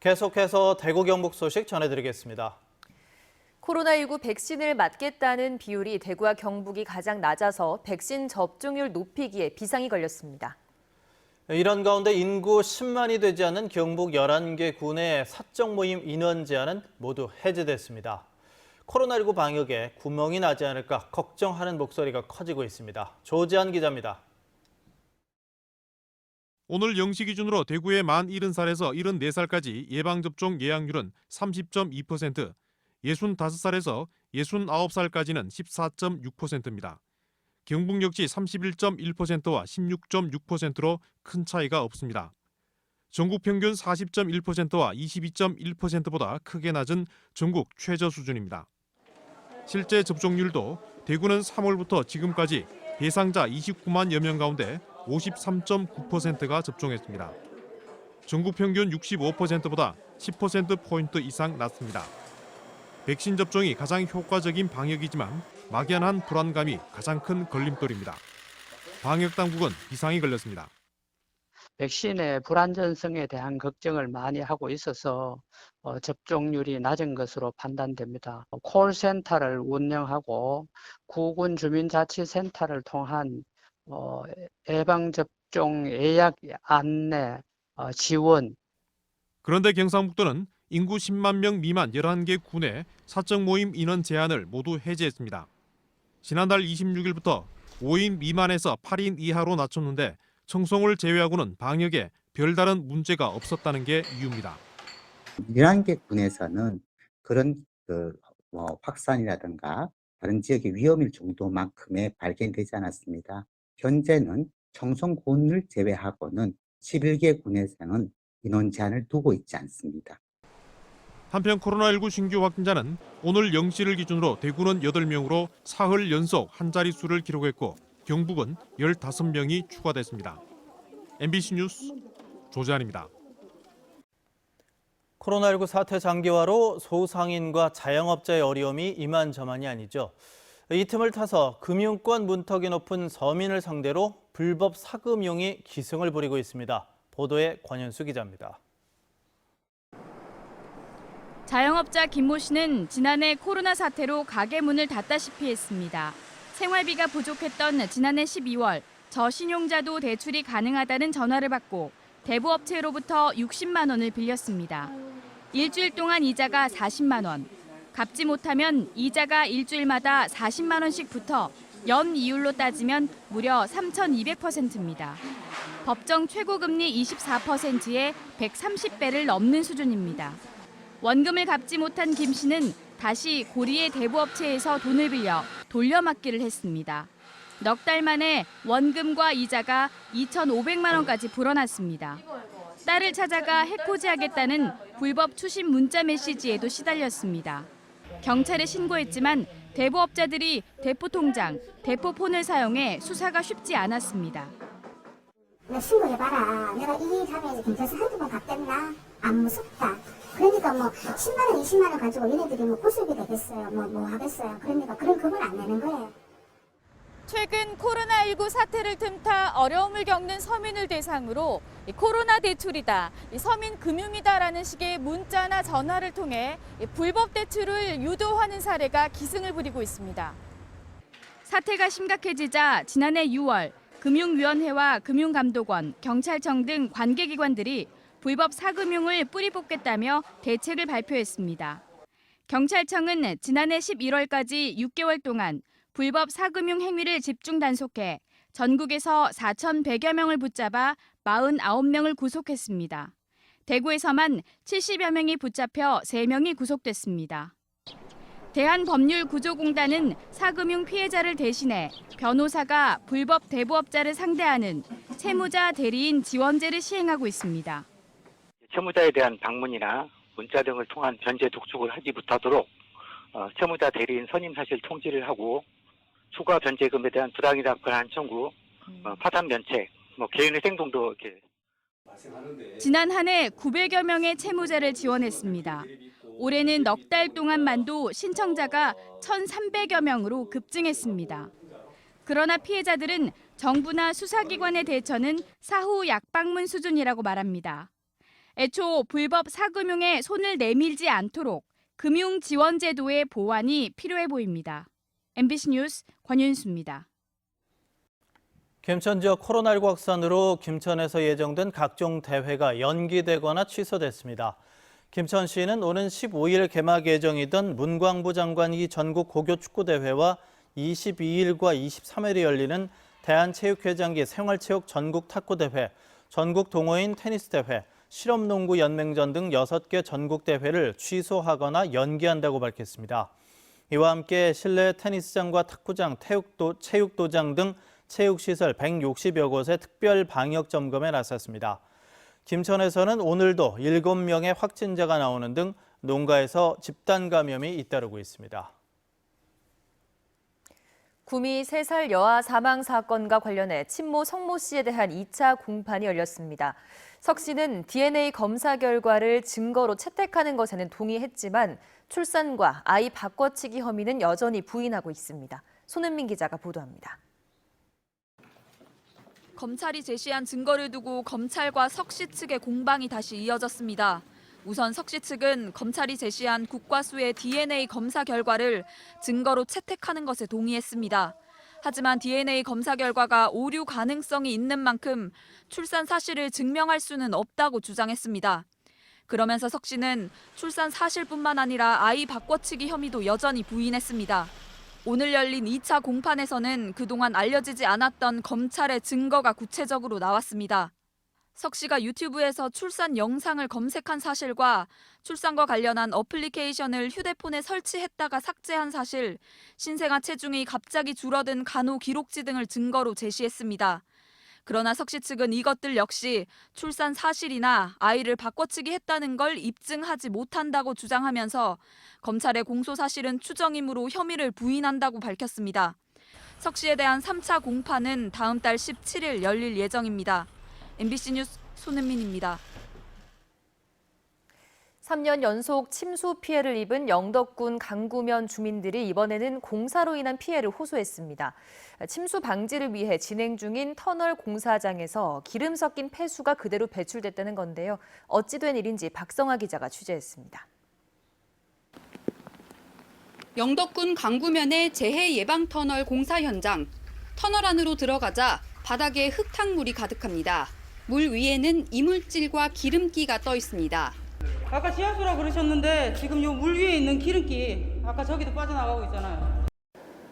계속해서 대구 경북 소식 전해드리겠습니다. 코로나19 백신을 맞겠다는 비율이 대구와 경북이 가장 낮아서 백신 접종률 높이기에 비상이 걸렸습니다. 이런 가운데 인구 10만이 되지 않은 경북 11개 군의 사적 모임 인원 제한은 모두 해제됐습니다. 코로나19 방역에 구멍이 나지 않을까 걱정하는 목소리가 커지고 있습니다. 조지한 기자입니다. 오늘 0시 기준으로 대구의 만 70살에서 74살까지 예방접종 예약률은 30.2%, 65살에서 69살까지는 14.6%입니다. 경북 역시 31.1%와 16.6%로 큰 차이가 없습니다. 전국 평균 40.1%와 22.1%보다 크게 낮은 전국 최저 수준입니다. 실제 접종률도 대구는 3월부터 지금까지 대상자 29만여 명 가운데 53.9%가 접종했습니다. 전국 평균 65%보다 10%포인트 이상 낮습니다. 백신 접종이 가장 효과적인 방역이지만 막연한 불안감이 가장 큰 걸림돌입니다. 방역당국은 비상이 걸렸습니다. 백신의 불안전성에 대한 걱정을 많이 하고 있어서 접종률이 낮은 것으로 판단됩니다. 콜센터를 운영하고 구군 주민자치센터를 통한 예방접종 예약 안내 지원. 그런데 경상북도는 인구 10만 명 미만 11개 군의 사적 모임 인원 제한을 모두 해제했습니다. 지난달 26일부터 5인 미만에서 8인 이하로 낮췄는데 청송을 제외하고는 방역에 별다른 문제가 없었다는 게 이유입니다. 11개 군에서는 그런 확산이라든가 다른 지역의 위험일 정도만큼의 발견되지 않았습니다. 현재는 청송군을 제외하고는 11개 군에서는 인원 제한을 두고 있지 않습니다. 한편 코로나19 신규 확진자는 오늘 0시를 기준으로 대구는 8명으로 사흘 연속 한 자릿수를 기록했고 경북은 15명이 추가됐습니다. MBC 뉴스 조재한입니다. 코로나19 사태 장기화로 소상인과 자영업자의 어려움이 이만저만이 아니죠. 이 틈을 타서 금융권 문턱이 높은 서민을 상대로 불법 사금융이 기승을 부리고 있습니다. 보도에 권현수 기자입니다. 자영업자 김모 씨는 지난해 코로나 사태로 가게 문을 닫다시피 했습니다. 생활비가 부족했던 지난해 12월 저신용자도 대출이 가능하다는 전화를 받고 대부업체로부터 60만 원을 빌렸습니다. 일주일 동안 이자가 40만 원, 갚지 못하면 이자가 일주일마다 40만 원씩 붙어 연 이율로 따지면 무려 3,200%입니다. 법정 최고금리 24%에 130배를 넘는 수준입니다. 원금을 갚지 못한 김 씨는 다시 고리의 대부업체에서 돈을 빌려 돌려막기를 했습니다. 넉 달 만에 원금과 이자가 2,500만 원까지 불어났습니다. 딸을 찾아가 해코지하겠다는 불법 추심 문자 메시지에도 시달렸습니다. 경찰에 신고했지만 대부업자들이 대포통장, 대포폰을 사용해 수사가 쉽지 않았습니다. 신고해봐라. 내가 이 일 하면서 경찰서 한두 번 갔댔나? 안 무섭다. 그러니까 10만 원, 20만 원 가지고 얘네들이 고수입이 되겠어요. 뭐 하겠어요. 그러니까 그런 금을 안 내는 거예요. 최근 코로나19 사태를 틈타 어려움을 겪는 서민을 대상으로 코로나 대출이다, 서민 금융이다라는 식의 문자나 전화를 통해 불법 대출을 유도하는 사례가 기승을 부리고 있습니다. 사태가 심각해지자 지난해 6월 금융위원회와 금융감독원, 경찰청 등 관계기관들이 불법 사금융을 뿌리 뽑겠다며 대책을 발표했습니다. 경찰청은 지난해 11월까지 6개월 동안 불법 사금융 행위를 집중 단속해 전국에서 4,100여 명을 붙잡아 49명을 구속했습니다. 대구에서만 70여 명이 붙잡혀 3명이 구속됐습니다. 대한법률구조공단은 사금융 피해자를 대신해 변호사가 불법 대부업자를 상대하는 채무자 대리인 지원제를 시행하고 있습니다. 채무자에 대한 방문이나 문자 등을 통한 변제 독촉을 하지 못하도록 채무자 대리인 선임 사실 통지를 하고 추가 변제금에 대한 부당이득 권한 청구, 파산 면책, 개인회생 등도 이렇게. 지난 한 해 900여 명의 채무자를 지원했습니다. 올해는 넉 달 동안만도 신청자가 1,300여 명으로 급증했습니다. 그러나 피해자들은 정부나 수사기관의 대처는 사후 약방문 수준이라고 말합니다. 애초 불법 사금융에 손을 내밀지 않도록 금융지원제도의 보완이 필요해 보입니다. MBC 뉴스 권윤수입니다. 김천 지역 코로나19 확산으로 김천에서 예정된 각종 대회가 연기되거나 취소됐습니다. 김천시는 오는 15일 개막 예정이던 문광부 장관이 전국 고교축구대회와 22일과 23일에 열리는 대한체육회장기 생활체육 전국 탁구대회, 전국 동호인 테니스대회, 실업농구 연맹전 등 6개 전국대회를 취소하거나 연기한다고 밝혔습니다. 이와 함께 실내 테니스장과 탁구장, 체육도장 등 체육시설 160여 곳의 특별 방역 점검에 나섰습니다. 김천에서는 오늘도 7명의 확진자가 나오는 등 농가에서 집단 감염이 잇따르고 있습니다. 구미 3살 여아 사망 사건과 관련해 친모 성모 씨에 대한 2차 공판이 열렸습니다. 석 씨는 DNA 검사 결과를 증거로 채택하는 것에는 동의했지만 출산과 아이 바꿔치기 혐의는 여전히 부인하고 있습니다. 손은민 기자가 보도합니다. 검찰이 제시한 증거를 두고 검찰과 석 씨 측의 공방이 다시 이어졌습니다. 우선 석 씨 측은 검찰이 제시한 국과수의 DNA 검사 결과를 증거로 채택하는 것에 동의했습니다. 하지만 DNA 검사 결과가 오류 가능성이 있는 만큼 출산 사실을 증명할 수는 없다고 주장했습니다. 그러면서 석 씨는 출산 사실뿐만 아니라 아이 바꿔치기 혐의도 여전히 부인했습니다. 오늘 열린 2차 공판에서는 그동안 알려지지 않았던 검찰의 증거가 구체적으로 나왔습니다. 석 씨가 유튜브에서 출산 영상을 검색한 사실과 출산과 관련한 어플리케이션을 휴대폰에 설치했다가 삭제한 사실, 신생아 체중이 갑자기 줄어든 간호 기록지 등을 증거로 제시했습니다. 그러나 석 씨 측은 이것들 역시 출산 사실이나 아이를 바꿔치기 했다는 걸 입증하지 못한다고 주장하면서 검찰의 공소 사실은 추정이므로 혐의를 부인한다고 밝혔습니다. 석 씨에 대한 3차 공판은 다음 달 17일 열릴 예정입니다. MBC 뉴스 손은민입니다. 3년 연속 침수 피해를 입은 영덕군 강구면 주민들이 이번에는 공사로 인한 피해를 호소했습니다. 침수 방지를 위해 진행 중인 터널 공사장에서 기름 섞인 폐수가 그대로 배출됐다는 건데요. 어찌 된 일인지 박성아 기자가 취재했습니다. 영덕군 강구면의 재해 예방 터널 공사 현장. 터널 안으로 들어가자 바닥에 흙탕물이 가득합니다. 물 위에는 이물질과 기름기가 떠 있습니다. 아까 지하수라 그러셨는데 지금 요 물 위에 있는 기름기 아까 저기도 빠져나가고 있잖아요.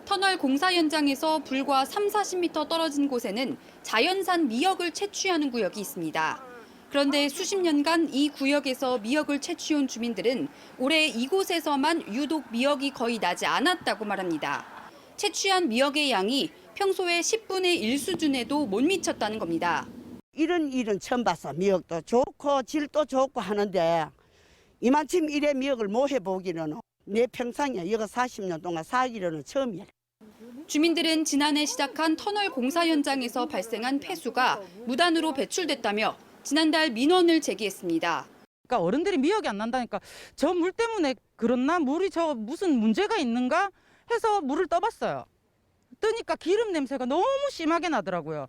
터널 공사 현장에서 불과 30-40m 떨어진 곳에는 자연산 미역을 채취하는 구역이 있습니다. 그런데 수십 년간 이 구역에서 미역을 채취해온 주민들은 올해 이곳에서만 유독 미역이 거의 나지 않았다고 말합니다. 채취한 미역의 양이 평소의 10분의 1 수준에도 못 미쳤다는 겁니다. 이런 일은 처음 봤어. 미역도 좋고 질도 좋고 하는데 이만큼 이래 미역을 못 해보기는 내 평상에 여기 40년 동안 살기로는 처음이야. 주민들은 지난해 시작한 터널 공사 현장에서 발생한 폐수가 무단으로 배출됐다며 지난달 민원을 제기했습니다. 그러니까 어른들이 미역이 안 난다니까 저 물 때문에 그렇나? 물이 저 무슨 문제가 있는가 해서 물을 떠봤어요. 뜨니까 기름 냄새가 너무 심하게 나더라고요.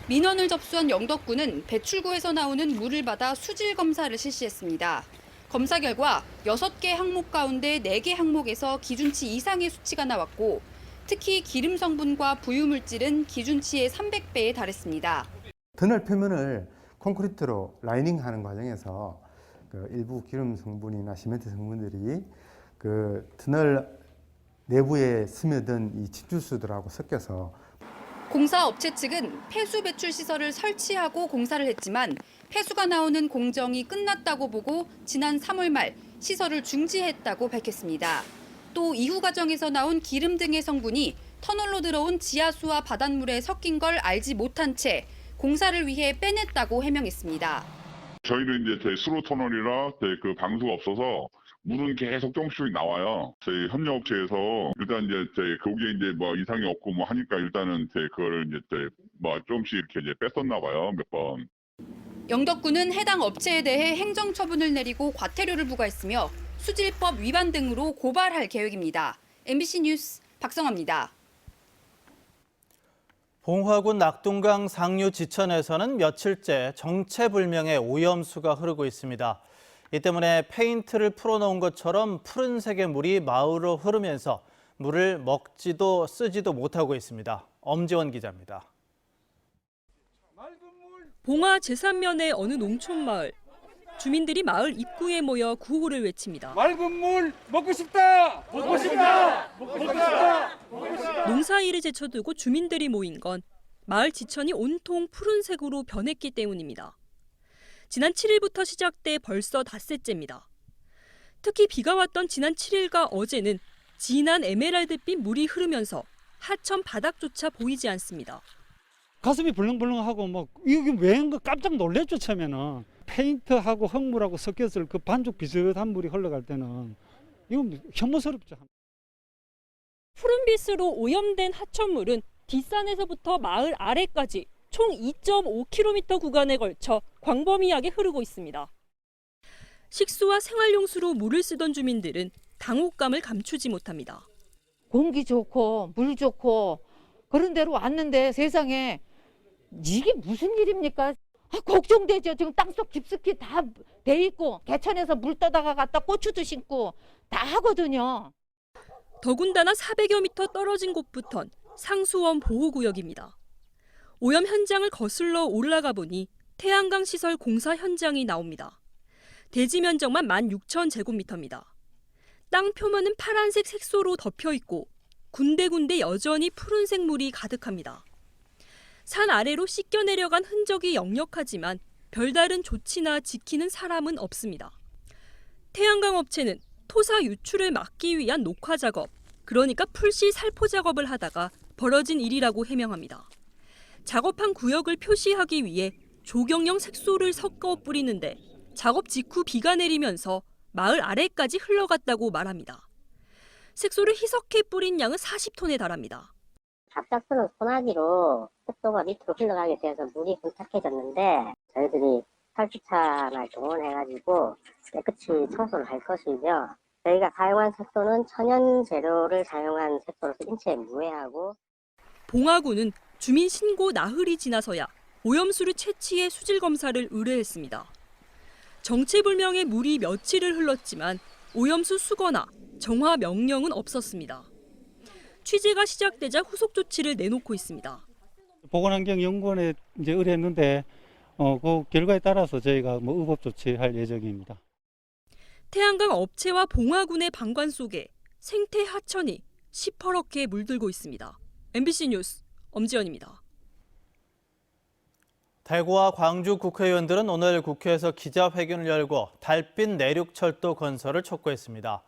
민원을 접수한 영덕군은 배출구에서 나오는 물을 받아 수질 검사를 실시했습니다. 검사 결과 6개 항목 가운데 4개 항목에서 기준치 이상의 수치가 나왔고 특히 기름 성분과 부유물질은 기준치의 300배에 달했습니다. 터널 표면을 콘크리트로 라이닝하는 과정에서 일부 기름 성분이나 시멘트 성분들이 터널 내부에 스며든 이 집주수들하고 섞여서 공사업체 측은 폐수 배출 시설을 설치하고 공사를 했지만 폐수가 나오는 공정이 끝났다고 보고 지난 3월 말 시설을 중지했다고 밝혔습니다. 또 이후 과정에서 나온 기름 등의 성분이 터널로 들어온 지하수와 바닷물에 섞인 걸 알지 못한 채 공사를 위해 빼냈다고 해명했습니다. 저희는 이제 저희 수로 터널이라 그 방수가 없어서 물은 계속 조금씩 나와요. 저희 협력업체에서 일단 이제 거기에 이제 뭐 이상이 없고 뭐 하니까 일단은 그거를 이제 뭐 조금씩 이렇게 이제 뺐었나 봐요, 몇 번. 영덕군은 해당 업체에 대해 행정처분을 내리고 과태료를 부과했으며 수질법 위반 등으로 고발할 계획입니다. MBC 뉴스 박성아입니다. 봉화군 낙동강 상류 지천에서는 며칠째 정체불명의 오염수가 흐르고 있습니다. 이 때문에 페인트를 풀어놓은 것처럼 푸른색의 물이 마을로 흐르면서 물을 먹지도 쓰지도 못하고 있습니다. 엄지원 기자입니다. 봉화 제3면의 어느 농촌 마을. 주민들이 마을 입구에 모여 구호를 외칩니다. 맑은 물 먹고 싶다! 먹고 싶다! 먹고 싶다! 먹고 싶다! 농사일에 제쳐두고 주민들이 모인 건 마을 지천이 온통 푸른색으로 변했기 때문입니다. 지난 7일부터 시작돼 벌써 닷새째입니다. 특히 비가 왔던 지난 7일과 어제는 진한 에메랄드빛 물이 흐르면서 하천 바닥조차 보이지 않습니다. 가슴이 벌렁벌렁하고 뭐 이게 왜인가 깜짝 놀랬죠. 처음에는 페인트하고 흙물하고 섞였을 그 반죽 비슷한 물이 흘러갈 때는 이건 혐오스럽죠. 푸른빛으로 오염된 하천물은 뒷산에서부터 마을 아래까지 총 2.5km 구간에 걸쳐 광범위하게 흐르고 있습니다. 식수와 생활용수로 물을 쓰던 주민들은 당혹감을 감추지 못합니다. 공기 좋고 물 좋고 그런 데로 왔는데 세상에 이게 무슨 일입니까? 걱정되죠. 지금 땅속 깊숙이 다 돼 있고 개천에서 물 떠다가 갔다 고추도 심고 다 하거든요. 더군다나 400여 미터 떨어진 곳부턴 상수원 보호구역입니다. 오염 현장을 거슬러 올라가 보니 태양광 시설 공사 현장이 나옵니다. 대지 면적만 16,000제곱미터입니다. 땅 표면은 파란색 색소로 덮여 있고 군데군데 여전히 푸른색 물이 가득합니다. 산 아래로 씻겨 내려간 흔적이 역력하지만 별다른 조치나 지키는 사람은 없습니다. 태양광 업체는 토사 유출을 막기 위한 녹화 작업, 그러니까 풀씨 살포 작업을 하다가 벌어진 일이라고 해명합니다. 작업한 구역을 표시하기 위해 조경용 색소를 섞어 뿌리는데 작업 직후 비가 내리면서 마을 아래까지 흘러갔다고 말합니다. 색소를 희석해 뿌린 양은 40톤에 달합니다. 갑작스러운 소나기로 색소가 밑으로 흘러가게 돼서 물이 혼탁해졌는데 저희들이 탈주차를 동원해가지고 깨끗이 청소를 할 것이며 저희가 사용한 색소는 천연 재료를 사용한 색소로서 인체에 무해하고 봉화군은 주민 신고 나흘이 지나서야 오염수를 채취해 수질 검사를 의뢰했습니다. 정체불명의 물이 며칠을 흘렀지만 오염수 수거나 정화 명령은 없었습니다. 취재가 시작되자 후속 조치를 내놓고 있습니다. 보건환경연구원에 이제 의뢰했는데 그 결과에 따라서 저희가 뭐 의법 조치할 예정입니다. 태양광 업체와 봉화군의 방관 속에 생태 하천이 시퍼렇게 물들고 있습니다. MBC 뉴스 엄지연입니다. 대구와 광주 국회의원들은 오늘 국회에서 기자회견을 열고 달빛 내륙철도 건설을 촉구했습니다.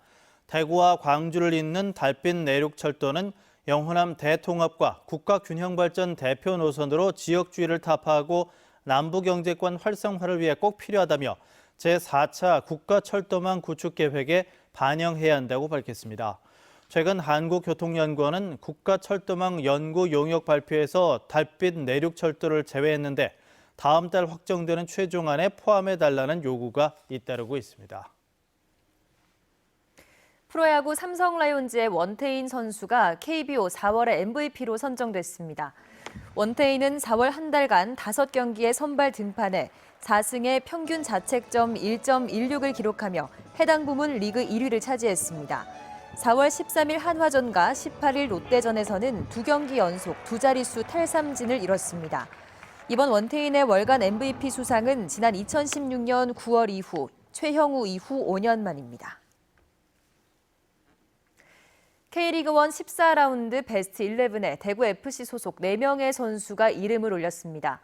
대구와 광주를 잇는 달빛 내륙철도는 영호남 대통합과 국가균형발전 대표 노선으로 지역주의를 타파하고 남부경제권 활성화를 위해 꼭 필요하다며 제4차 국가철도망 구축 계획에 반영해야 한다고 밝혔습니다. 최근 한국교통연구원은 국가철도망 연구 용역 발표에서 달빛 내륙철도를 제외했는데 다음 달 확정되는 최종안에 포함해달라는 요구가 잇따르고 있습니다. 프로야구 삼성 라이온즈의 원태인 선수가 KBO 4월의 MVP로 선정됐습니다. 원태인은 4월 한 달간 5경기에 선발 등판해 4승에 평균 자책점 1.16을 기록하며 해당 부문 리그 1위를 차지했습니다. 4월 13일 한화전과 18일 롯데전에서는 2경기 연속 두 자릿수 탈삼진을 이뤘습니다. 이번 원태인의 월간 MVP 수상은 지난 2016년 9월 이후 최형우 이후 5년 만입니다. K리그1 14라운드 베스트 11에 대구FC 소속 4명의 선수가 이름을 올렸습니다.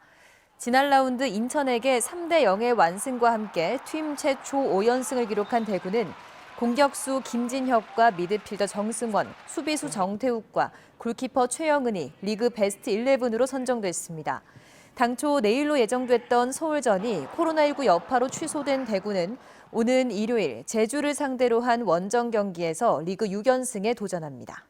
지난 라운드 인천에게 3대0의 완승과 함께 팀 최초 5연승을 기록한 대구는 공격수 김진혁과 미드필더 정승원, 수비수 정태욱과 골키퍼 최영은이 리그 베스트 11으로 선정됐습니다. 당초 내일로 예정됐던 서울전이 코로나19 여파로 취소된 대구는 오는 일요일 제주를 상대로 한 원정 경기에서 리그 6연승에 도전합니다.